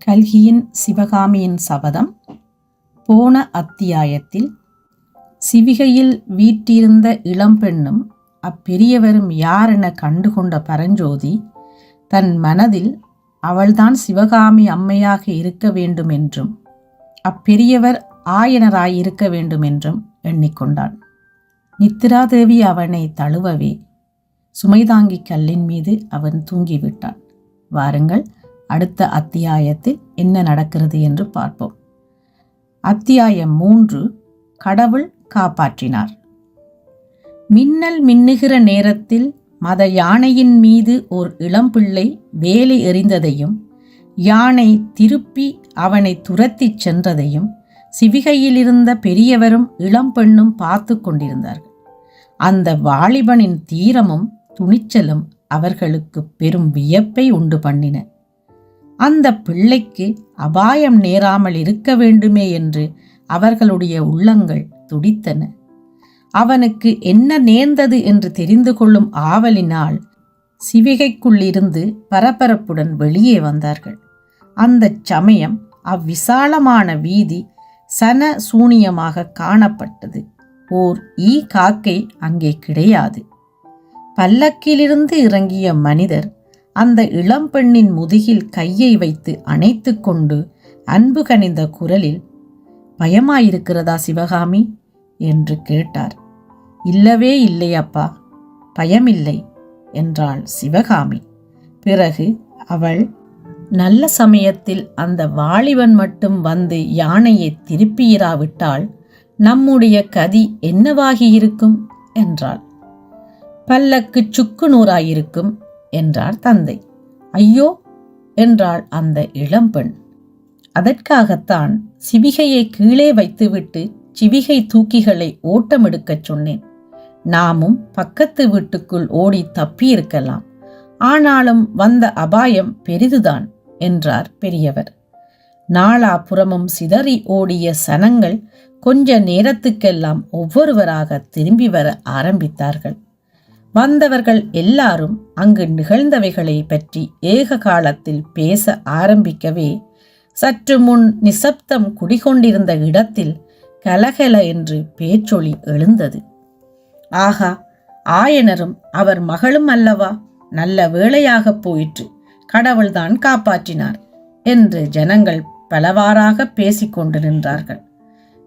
கல்கியின் சிவகாமியின் சபதம். போன அத்தியாயத்தில் சிவிகையில் வீற்றிருந்த இளம்பெண்ணும் அப்பெரியவரும் யாரென கண்டுகொண்ட பரஞ்சோதி தன் மனதில் அவள்தான் சிவகாமி அம்மையாக இருக்க வேண்டுமென்றும் அப்பெரியவர் ஆயனராயிருக்க வேண்டுமென்றும் எண்ணிக்கொண்டான். நித்திராதேவி அவனை தழுவவே சுமைதாங்கி கல்லின் மீது அவன் தூங்கிவிட்டான். வாருங்கள், அடுத்த அத்தியாயத்தில் என்ன நடக்கிறது என்று பார்ப்போம். அத்தியாயம் 3. கடவுள் காப்பாற்றினார். மின்னல் மின்னுகிற நேரத்தில் மத யானையின் மீது ஓர் இளம்பிள்ளை வேலை எறிந்ததையும் யானை திருப்பி அவனை துரத்திச் சென்றதையும் சிவிகையிலிருந்த பெரியவரும் இளம்பெண்ணும் பார்த்து கொண்டிருந்தார்கள். அந்த வாலிபனின் தீரமும் துணிச்சலும் அவர்களுக்கு பெரும் வியப்பை உண்டு பண்ணின. அந்த பிள்ளைக்கு அபாயம் நேராமல் இருக்க வேண்டுமே என்று அவர்களுடைய உள்ளங்கள் துடித்தன. அவனுக்கு என்ன நேர்ந்தது என்று தெரிந்து கொள்ளும் ஆவலினால் சிவிகைக்குள்ளிருந்து பரபரப்புடன் வெளியே வந்தார்கள். அந்த சமயம் அவ்விசாலமான வீதி சன சூனியமாக காணப்பட்டது. ஓர் ஈ காக்கை அங்கே கிடையாது. பல்லக்கிலிருந்து இறங்கிய மனிதர் அந்த இளம்பெண்ணின் முதுகில் கையை வைத்து அணைத்து கொண்டு அன்பு கனிந்த குரலில், பயமாயிருக்கிறதா சிவகாமி என்று கேட்டார். இல்லவே இல்லை அப்பா, பயமில்லை என்றாள் சிவகாமி. பிறகு அவள், நல்ல சமயத்தில் அந்த வாலிபன் மட்டும் வந்து யானையை திருப்பியிராவிட்டால் நம்முடைய கதி என்னவாகியிருக்கும் என்றாள். பல்லக்கு சுக்கு நூறாயிருக்கும் என்றார் தந்தை. ஐயோ என்றாள் அந்த இளம்பெண். அதற்காகத்தான் சிவிகையை கீழே வைத்துவிட்டு சிவிகை தூக்கிகளை ஓட்டமெடுக்கச் சொன்னேன். நாமும் பக்கத்து வீட்டுக்குள் ஓடி தப்பியிருக்கலாம். ஆனாலும் வந்த அபாயம் பெரிதுதான் என்றார் பெரியவர். நாலாபுறமும் சிதறி ஓடிய சனங்கள் கொஞ்ச நேரத்துக்கெல்லாம் ஒவ்வொருவராக திரும்பி வர ஆரம்பித்தார்கள். வந்தவர்கள் எல்லாரும் அங்கு நிகழ்ந்தவைகளை பற்றி ஏக காலத்தில் பேச ஆரம்பிக்கவே சற்று முன் நிசப்தம் குடிகொண்டிருந்த இடத்தில் கலகல என்று பேச்சொலி எழுந்தது. ஆகா, ஆயனரும் அவர் மகளும் அல்லவா, நல்ல வேளையாக போயிற்று, கடவுள்தான் காப்பாற்றினார் என்று ஜனங்கள் பலவாறாக பேசிக்கொண்டு நின்றார்கள்.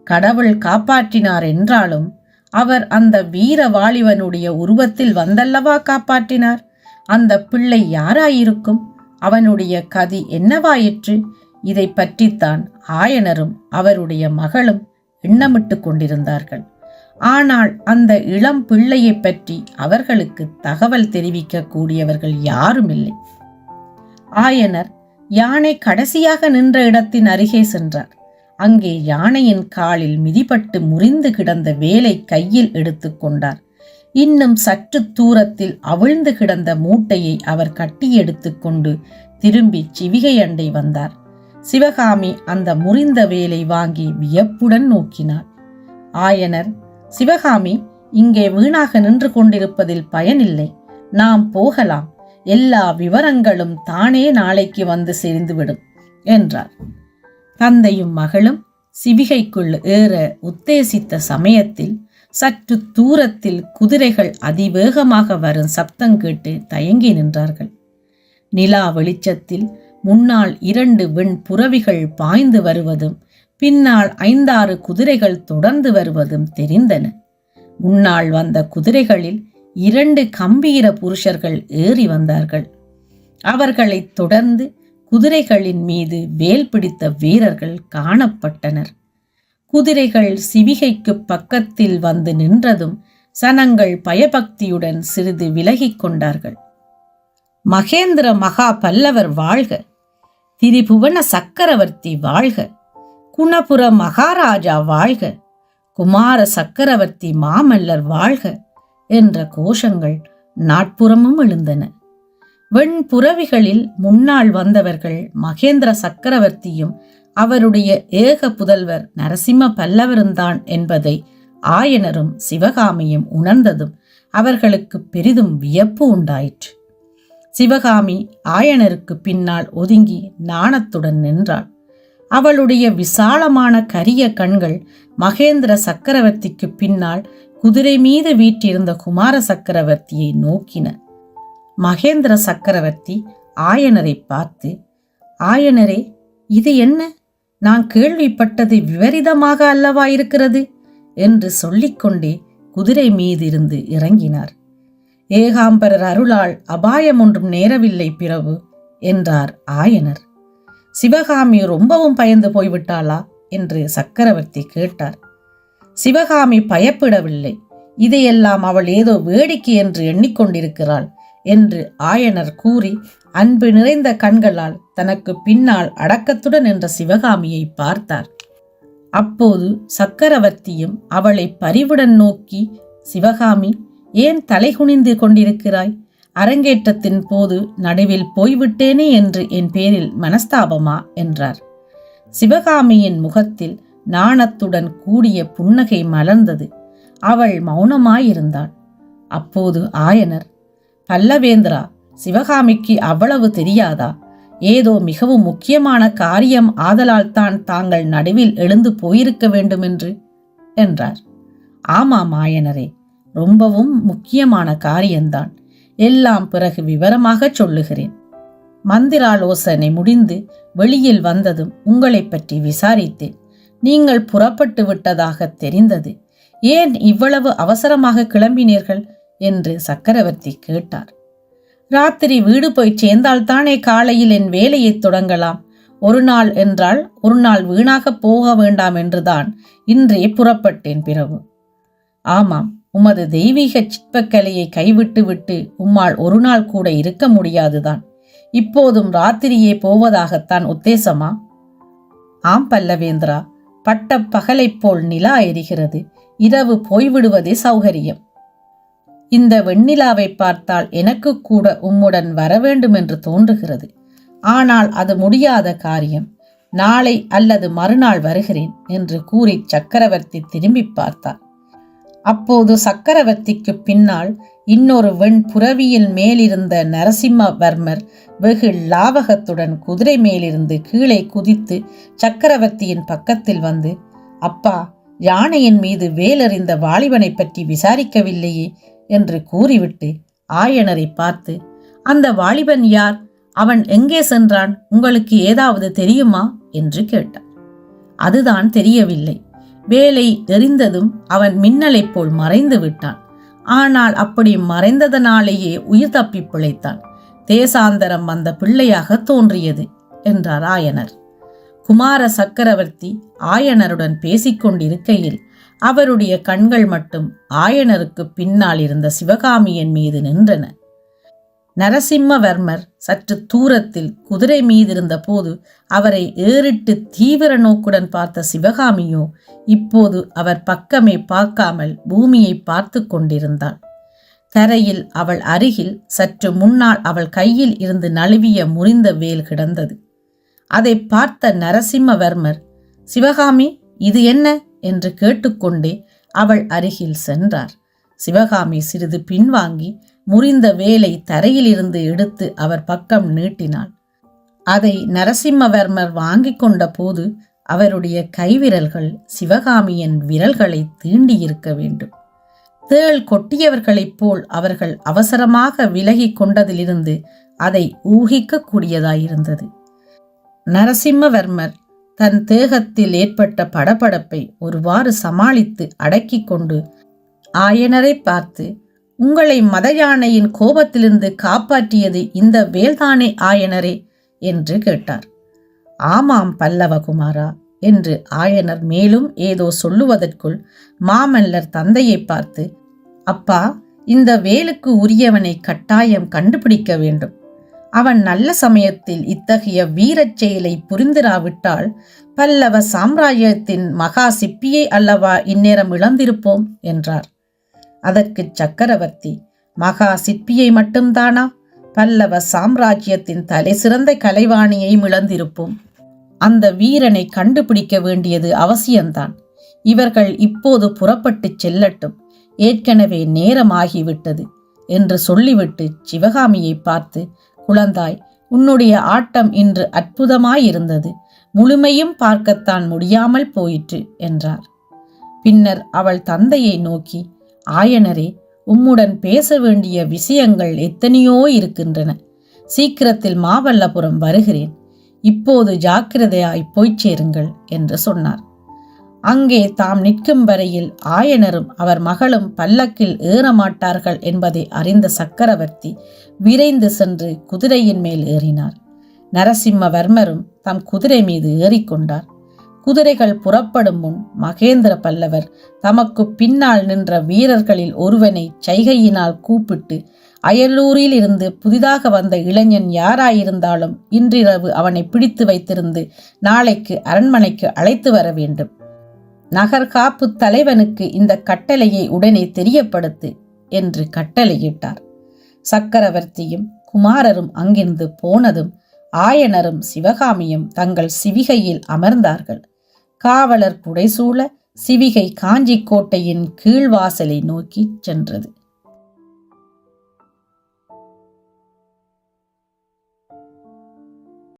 கடவுள் காப்பாற்றினார் என்றாலும் அவர் அந்த வீர வாலிபனுடைய உருவத்தில் வந்தல்லவா காப்பாற்றினார். அந்த பிள்ளை யாராயிருக்கும், அவனுடைய கதி என்னவாயிற்று? இதை பற்றித்தான் ஆயனரும் அவருடைய மகளும் எண்ணமிட்டு கொண்டிருந்தார்கள். ஆனால் அந்த இளம் பிள்ளையை பற்றி அவர்களுக்கு தகவல் தெரிவிக்க கூடியவர்கள் யாரும் இல்லை. ஆயனர் யானை கடைசியாக நின்ற இடத்தின் அருகே சென்றார். அங்கே யானையின் காலில் மிதிப்பட்டு முறிந்து கிடந்த வேலை கையில் எடுத்து கொண்டார். இன்னும் சற்று தூரத்தில் அவிழ்ந்து கிடந்த மூட்டையை அவர் கட்டி எடுத்து கொண்டு திரும்பி சிவிகை அண்டை வந்தார். சிவகாமி அந்த முறிந்த வேலை வாங்கி வியப்புடன் நோக்கினார். ஆயனர், சிவகாமி, இங்கே வீணாக நின்று கொண்டிருப்பதில் பயனில்லை, நாம் போகலாம், எல்லா விவரங்களும் தானே நாளைக்கு வந்து சேர்ந்துவிடும் என்றார். தந்தையும் மகளும் சிவிகைக்குள் ஏற உத்தேசித்த சமயத்தில் சற்று தூரத்தில் குதிரைகள் அதிவேகமாக வரும் சப்தம் கேட்டு தயங்கி நின்றார்கள். நிலா வெளிச்சத்தில் முன்னால் 2 வெண் புறவிகள் பாய்ந்து வருவதும் பின்னால் 5-6 குதிரைகள் தொடர்ந்து வருவதும் தெரிந்தன. முன்னால் வந்த குதிரைகளில் 2 கம்பீர புருஷர்கள் ஏறி வந்தார்கள். அவர்களைத் தொடர்ந்து குதிரைகளின் மீது வேல் பிடித்த வீரர்கள் காணப்பட்டனர். குதிரைகள் சிவிகைக்கு பக்கத்தில் வந்து நின்றதும் சனங்கள் பயபக்தியுடன் சிறிது விலகிக் கொண்டார்கள். மகேந்திர மகா பல்லவர் வாழ்க, திரிபுவன சக்கரவர்த்தி வாழ்க, குணபுர மகாராஜா வாழ்க, குமார சக்கரவர்த்தி மாமல்லர் வாழ்க என்ற கோஷங்கள் நாட்புறமும் எழுந்தன. வெண்புறவிகளில் முன்னால் வந்தவர்கள் மகேந்திர சக்கரவர்த்தியும் அவருடைய ஏக புதல்வர் நரசிம்ம பல்லவருந்தான் என்பதை ஆயனரும் சிவகாமியும் உணர்ந்ததும் அவர்களுக்கு பெரிதும் வியப்பு உண்டாயிற்று. சிவகாமி ஆயனருக்கு பின்னால் ஒதுங்கி நாணத்துடன் நின்றாள். அவளுடைய விசாலமான கரிய கண்கள் மகேந்திர சக்கரவர்த்திக்கு பின்னால் குதிரை மீது வீற்றிருந்த குமார சக்கரவர்த்தியை நோக்கின. மகேந்திர சக்கரவர்த்தி ஆயனரை பார்த்து, ஆயனரே, இது என்ன? நான் கேள்விப்பட்டது விபரீதமாக அல்லவா இருக்கிறது என்று சொல்லிக்கொண்டே குதிரை மீதிருந்து இறங்கினார். ஏகாம்பரர் அருளால் அபாயம் ஒன்றும் நேரவில்லை பிரபு என்றார் ஆயனர். சிவகாமி ரொம்பவும் பயந்து போய்விட்டாளா என்று சக்கரவர்த்தி கேட்டார். சிவகாமி பயப்படவில்லை, இதையெல்லாம் அவள் ஏதோ வேடிக்கை என்று எண்ணிக்கொண்டிருக்கிறாள் என்று ஆயனர் கூறி அன்பு நிறைந்த கண்களால் தனக்கு பின்னால் அடக்கத்துடன் நின்ற சிவகாமியை பார்த்தார். அப்போது சக்கரவர்த்தியும் அவளை பரிவுடன் நோக்கி, சிவகாமி, ஏன் தலைகுனிந்து கொண்டிருக்கிறாய்? அரங்கேற்றத்தின் போது நடுவில் போய்விட்டேனே என்று என் பேரில் மனஸ்தாபமா என்றார். சிவகாமியின் முகத்தில் நாணத்துடன் கூடிய புன்னகை மலர்ந்தது. அவள் மௌனமாயிருந்தாள். அப்போது ஆயனர், பல்லவேந்திரா, சிவகாமிக்கு அவ்வளவு தெரியாதா? ஏதோ மிகவும் முக்கியமான காரியம் ஆதலால் தான் தாங்கள் நடுவில் எழுந்து போயிருக்க வேண்டுமென்று என்றார். ஆமாம் ஆயனரே, ரொம்பவும் முக்கியமான காரியம்தான். எல்லாம் பிறகு விவரமாக சொல்லுகிறேன். மந்திராலோசனை முடிந்து வெளியில் வந்ததும் உங்களை பற்றி விசாரித்தேன். நீங்கள் புறப்பட்டு விட்டதாக தெரிந்தது. ஏன் இவ்வளவு அவசரமாக கிளம்பினீர்கள் என்று சக்கரவர்த்தி கேட்டார். ராத்திரி வீடு போய் சேர்ந்தால்தானே காலையில் என் வேலையை தொடங்கலாம். ஒரு நாள் என்றால் ஒரு நாள் வீணாக போக வேண்டாம் என்றுதான் இன்றே புறப்பட்டேன் பிரபு. ஆமாம், உமது தெய்வீக சிற்பக்கலையை கைவிட்டு விட்டு உம்மால் ஒரு நாள் கூட இருக்க முடியாதுதான். இப்போதும் ராத்திரியே போவதாகத்தான் உத்தேசமா? ஆம் பல்லவேந்திரா, பட்ட பகலைப் போல் நிலா எரிகிறது. இரவு போய்விடுவதே சௌகரியம். இந்த வெண்ணிலாவை பார்த்தால் எனக்கு கூட உம்முடன் வரவேண்டும் என்று தோன்றுகிறது. ஆனால் அது முடியாத காரியம். நாளை அல்லது மறுநாள் வருகிறேன் என்று கூறி சக்கரவர்த்தி திரும்பி பார்த்தார். அப்போது சக்கரவர்த்திக்கு பின்னால் இன்னொரு வெண் புரவியில் மேலிருந்த நரசிம்மவர்மர் வெகு லாவகத்துடன் குதிரை மேலிருந்து கீழே குதித்து சக்கரவர்த்தியின் பக்கத்தில் வந்து, அப்பா, யானையின் மீது வேலெறிந்த வாலிபனை பற்றி விசாரிக்கவில்லையே என்று கூறிவிட்டு ஆயனரை பார்த்து, அந்த வாலிபன் யார்? அவன் எங்கே சென்றான்? உங்களுக்கு ஏதாவது தெரியுமா என்று கேட்டார். அதுதான் தெரியவில்லை. வேலை எறிந்ததும் அவன் மின்னலைப் போல் மறைந்து விட்டான். ஆனால் அப்படி மறைந்ததனாலேயே உயிர் தப்பி பிழைத்தான். தேசாந்தரம் வந்த பிள்ளையாக தோன்றியது என்றார் ஆயனர். குமார சக்கரவர்த்தி ஆயனருடன் பேசிக்கொண்டிருக்கையில் அவருடைய கண்கள் மட்டும் ஆயனருக்கு பின்னால் இருந்த சிவகாமியின் மீது நின்றன. நரசிம்மவர்மர் சற்று தூரத்தில் குதிரை மீதிருந்த போது அவரை ஏறிட்டு தீவிர நோக்குடன் பார்த்த சிவகாமியோ இப்போது அவர் பக்கமே பார்க்காமல் பூமியை பார்த்து கொண்டிருந்தாள். தரையில் அவள் அருகில் சற்று முன்னால் அவள் கையில் இருந்து நழுவிய முறிந்த வேல் கிடந்தது. அதை பார்த்த நரசிம்மவர்மர், சிவகாமி, இது என்ன என்று கேட்டுக்கொண்டே அவள் அருகில் சென்றார். சிவகாமி சிறிது பின்வாங்கி முறிந்த வேலை தரையில் இருந்து எடுத்து அவர் பக்கம் நீட்டினாள். அதை நரசிம்மவர்மர் வாங்கி கொண்ட போது அவருடைய கைவிரல்கள் சிவகாமியின் விரல்களை தீண்டியிருக்க வேண்டும். தேள் கொட்டியவர்களைப் போல் அவர்கள் அவசரமாக விலகி கொண்டதிலிருந்து அதை ஊகிக்க கூடியதாயிருந்தது. நரசிம்மவர்மர் தன் தேகத்தில் ஏற்பட்ட படபடப்பை ஒருவாறு சமாளித்து அடக்கி கொண்டு ஆயனரை பார்த்து, உங்களை மத யானையின் கோபத்திலிருந்து காப்பாற்றியது இந்த வேல்தானே ஆயனரே என்று கேட்டார். ஆமாம் பல்லவகுமாரா என்று ஆயனர் மேலும் ஏதோ சொல்லுவதற்குள் மாமல்லர் தந்தையை பார்த்து, அப்பா, இந்த வேலுக்கு உரியவனை கட்டாயம் கண்டுபிடிக்க வேண்டும். அவன் நல்ல சமயத்தில் இத்தகைய வீரச் செயலை புரிந்திராவிட்டால் பல்லவ சாம்ராஜ்யத்தின் மகா சிப்பியை அல்லவா இந்நேரம் இழந்திருப்போம் என்றார். அதற்கு சக்கரவர்த்தி, மகா சிற்பியை மட்டும்தானா? பல்லவ சாம்ராஜ்யத்தின் தலை சிறந்த கலைவாணியை இழந்திருப்போம். அந்த வீரனை கண்டுபிடிக்க வேண்டியது அவசியம்தான். இவர்கள் இப்போது புறப்பட்டு செல்லட்டும். ஏற்கனவே நேரமாகிவிட்டது. என்று சொல்லிவிட்டு சிவகாமியை பார்த்து, குழந்தாய், உன்னுடைய ஆட்டம் இன்று அற்புதமாயிருந்தது. முழுமையும் பார்க்கத்தான் முடியாமல் போயிற்று என்றார். பின்னர் அவள் தந்தையை நோக்கி, ஆயனரே, உம்முடன் பேச வேண்டிய விஷயங்கள் எத்தனையோ இருக்கின்றன. சீக்கிரத்தில் மாமல்லபுரம் வருகிறேன். இப்போது ஜாக்கிரதையாய் போய்ச் சேருங்கள் என்று சொன்னார். அங்கே தாம் நிற்கும் வரையில் ஆயனரும் அவர் மகளும் பல்லக்கில் ஏறமாட்டார்கள் என்பதை அறிந்த சக்கரவர்த்தி விரைந்து சென்று குதிரையின் மேல் ஏறினார். நரசிம்மவர்மரும் தம் குதிரை மீது ஏறிக்கொண்டார். குதிரைகள் புறப்படும் முன் மகேந்திர பல்லவர் தமக்கு பின்னால் நின்ற வீரர்களில் ஒருவனை சைகையினால் கூப்பிட்டு, அயலூரில் இருந்து புதிதாக வந்த இளைஞன் யாராயிருந்தாலும் இன்றிரவு அவனை பிடித்து வைத்திருந்து நாளைக்கு அரண்மனைக்கு அழைத்து வர வேண்டும். நகர்காப்பு தலைவனுக்கு இந்த கட்டளையை உடனே தெரியப்படுத்து என்று கட்டளையிட்டார். சக்கரவர்த்தியும் குமாரரும் அங்கிருந்து போனதும் ஆயனரும் சிவகாமியும் தங்கள் சிவிகையில் அமர்ந்தார்கள். காவலர் புடைசூழ சிவிகை காஞ்சி கோட்டையின் கீழ்வாசலை நோக்கி சென்றது.